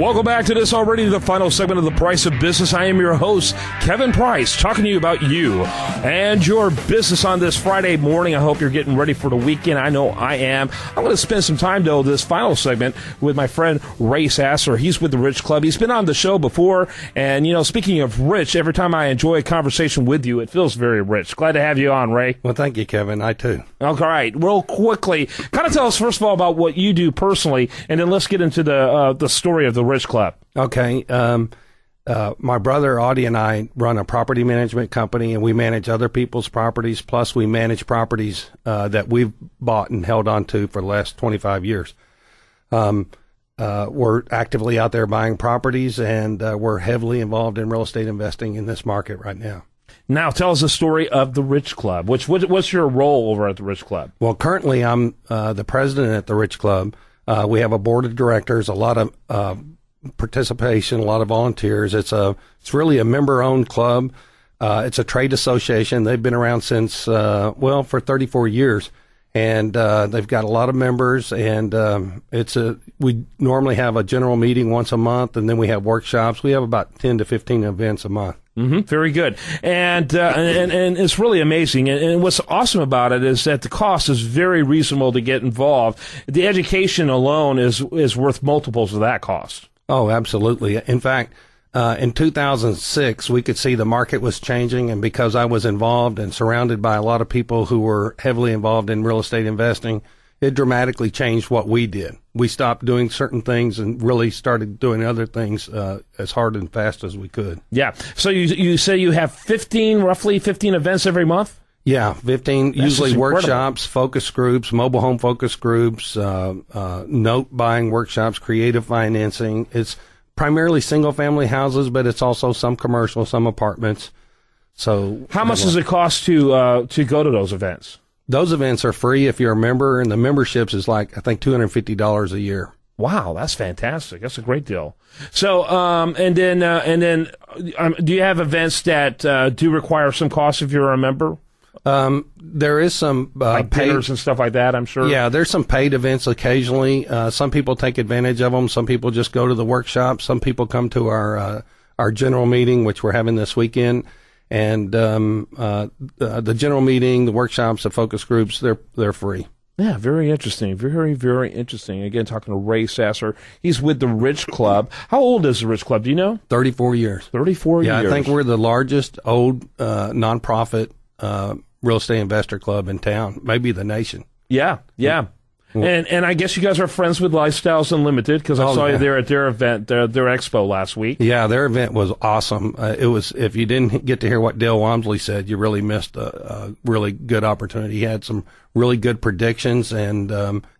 Welcome back to this already the final segment of The Price of Business. I am your host, Kevin Price, talking to you about you and your business on this Friday morning. I hope you're getting ready for the weekend. I know I am. I'm going to spend some time, though, this final segment with my friend Ray Sasser. He's with the Rich Club. He's been on the show before. And, you know, speaking of rich, every time I enjoy a conversation with you, it feels very rich. Glad to have you on, Ray. Well, thank you, Kevin. I, too. All right. Real quickly, kind of tell us, first of all, about what you do personally, and then let's get into the story of the Rich Club. Okay. My brother, Audie, and I run a property management company, and we manage other people's properties. Plus, we manage properties that we've bought and held on to for the last 25 years. We're actively out there buying properties, and we're heavily involved in real estate investing in this market right now. Now, tell us the story of the Rich Club. What's your role over at the Rich Club? Well, currently, I'm the president at the Rich Club. We have a board of directors, a lot of participation, a lot of volunteers. It's really a member-owned club. It's a trade association. They've been around since for 34 years, and they've got a lot of members. And we normally have a general meeting once a month, and then we have workshops. We have about 10 to 15 events a month. Mm-hmm. Very good. And it's really amazing. And what's awesome about it is that the cost is very reasonable to get involved. The education alone is worth multiples of that cost. Oh, absolutely. In fact, in 2006, we could see the market was changing. And because I was involved and surrounded by a lot of people who were heavily involved in real estate investing, it dramatically changed what we did. We stopped doing certain things and really started doing other things as hard and fast as we could. Yeah. So you say you have roughly 15 events every month? Yeah, 15, That's usually workshops, focus groups, mobile home focus groups, note buying workshops, creative financing. It's primarily single-family houses, but it's also some commercial, some apartments. So, how much does it cost to go to those events? Those events are free if you're a member, and the memberships is like, I think, $250 a year. Wow, that's fantastic. That's a great deal. So, and then, do you have events that do require some cost if you're a member? There is some like paid dinners and stuff like that, I'm sure. Yeah, there's some paid events occasionally. Some people take advantage of them. Some people just go to the workshop. Some people come to our general meeting, which we're having this weekend. And the general meeting, the workshops, the focus groups, they're free. Yeah, very interesting. Very, very interesting. Again, talking to Ray Sasser. He's with the Rich Club. How old is the Rich Club? Do you know? 34 years. 34 years. Yeah, I think we're the largest old nonprofit real estate investor club in town, maybe the nation. Yeah, yeah. And I guess you guys are friends with Lifestyles Unlimited because I saw you there at their event, their expo last week. Yeah, their event was awesome. It was, if you didn't get to hear what Dale Walmsley said, you really missed a really good opportunity. He had some really good predictions, and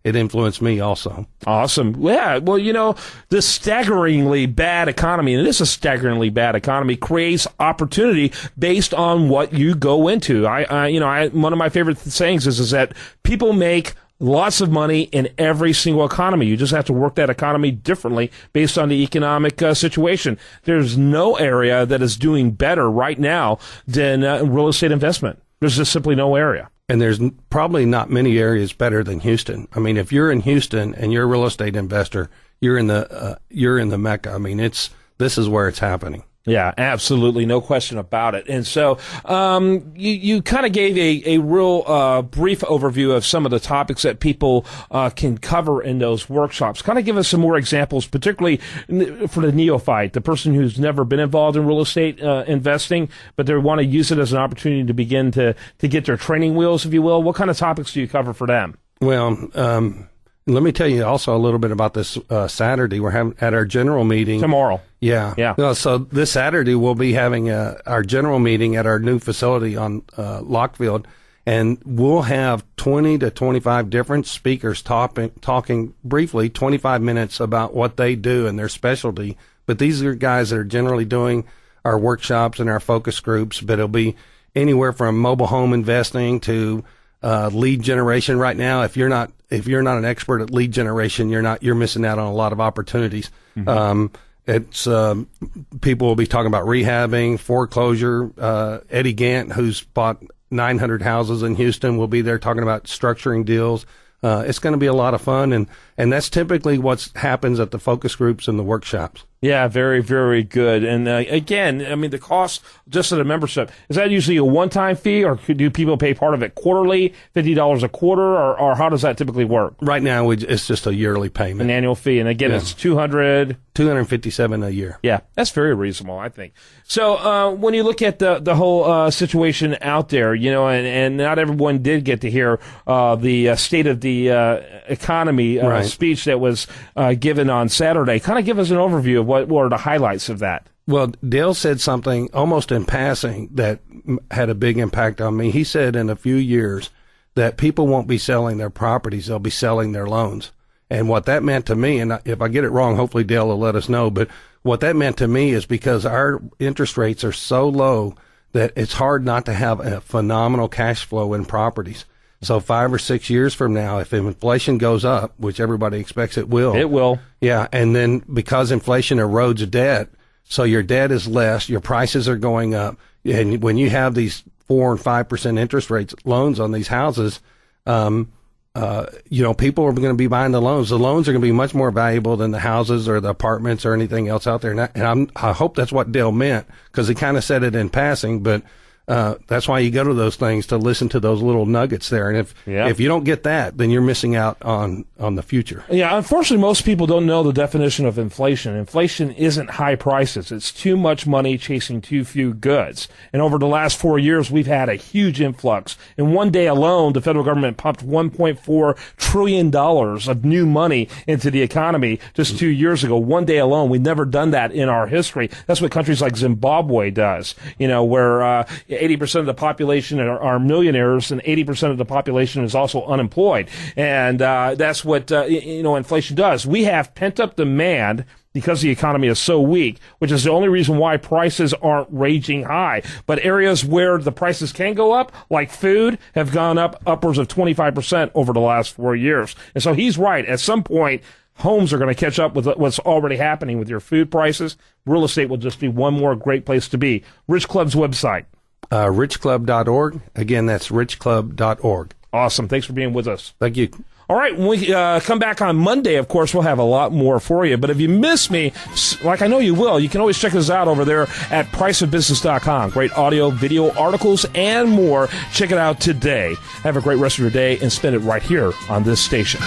it influenced me also. Awesome. Yeah, well, you know, this staggeringly bad economy, and it is a staggeringly bad economy, creates opportunity based on what you go into. One of my favorite sayings is that people make lots of money in every single economy. You just have to work that economy differently based on the economic situation. There's no area that is doing better right now than real estate investment. There's just simply no area. And there's probably not many areas better than Houston. I mean, if you're in Houston and you're a real estate investor, you're in the Mecca. I mean, this is where it's happening. Yeah, absolutely. No question about it. And so you kind of gave a real brief overview of some of the topics that people can cover in those workshops. Kind of give us some more examples, particularly for the neophyte, the person who's never been involved in real estate investing, but they want to use it as an opportunity to begin to get their training wheels, if you will. What kind of topics do you cover for them? Well, let me tell you also a little bit about this Saturday. We're having at our general meeting tomorrow. Yeah. Well, so this Saturday we'll be having our general meeting at our new facility on Lockfield, and we'll have 20 to 25 different speakers talking briefly 25 minutes about what they do and their specialty. But these are guys that are generally doing our workshops and our focus groups. But it'll be anywhere from mobile home investing to lead generation. Right now, if you're not an expert at lead generation, you're missing out on a lot of opportunities. Mm-hmm. It's people will be talking about rehabbing, foreclosure. Eddie Gant, who's bought 900 houses in Houston, will be there talking about structuring deals. it's going to be a lot of fun, and that's typically what happens at the focus groups and the workshops. Yeah, very, very good. And again, I mean, the cost just of the membership, is that usually a one-time fee, or do people pay part of it quarterly, $50 a quarter, or how does that typically work? Right now, it's just a yearly payment. An annual fee. And again, it's $257 a year. Yeah, that's very reasonable, I think. So when you look at the whole situation out there, you know, and not everyone did get to hear the state of the economy speech that was given on Saturday. Kind of give us an overview of what were the highlights of that. Well, Dale said something almost in passing that had a big impact on me. He said in a few years that people won't be selling their properties, they'll be selling their loans. And what that meant to me, and if I get it wrong, hopefully Dale will let us know, but what that meant to me is because our interest rates are so low that it's hard not to have a phenomenal cash flow in properties. So 5 or 6 years from now, if inflation goes up, which everybody expects it will. It will. Yeah, and then because inflation erodes debt, so your debt is less, your prices are going up, and when you have these 4 and 5% interest rates loans on these houses, you know, people are going to be buying the loans. The loans are going to be much more valuable than the houses or the apartments or anything else out there. And I hope that's what Dale meant, because he kind of said it in passing, but that's why you go to those things, to listen to those little nuggets there. And if you don't get that, then you're missing out on the future. Yeah, unfortunately, most people don't know the definition of inflation. Inflation isn't high prices. It's too much money chasing too few goods. And over the last 4 years, we've had a huge influx. In one day alone, the federal government pumped $1.4 trillion of new money into the economy just 2 years ago. One day alone. We've never done that in our history. That's what countries like Zimbabwe does, you know, where 80% of the population are millionaires, and 80% of the population is also unemployed. And that's what inflation does. We have pent-up demand because the economy is so weak, which is the only reason why prices aren't raging high. But areas where the prices can go up, like food, have gone up upwards of 25% over the last 4 years. And so he's right. At some point, homes are going to catch up with what's already happening with your food prices. Real estate will just be one more great place to be. Rich Club's website. Richclub.org. Again, that's richclub.org. Awesome. Thanks for being with us. Thank you. All right, when we come back on Monday, of course, we'll have a lot more for you. But if you miss me, like I know you will, you can always check us out over there at priceofbusiness.com. Great audio, video, articles, and more. Check it out today. Have a great rest of your day and spend it right here on this station.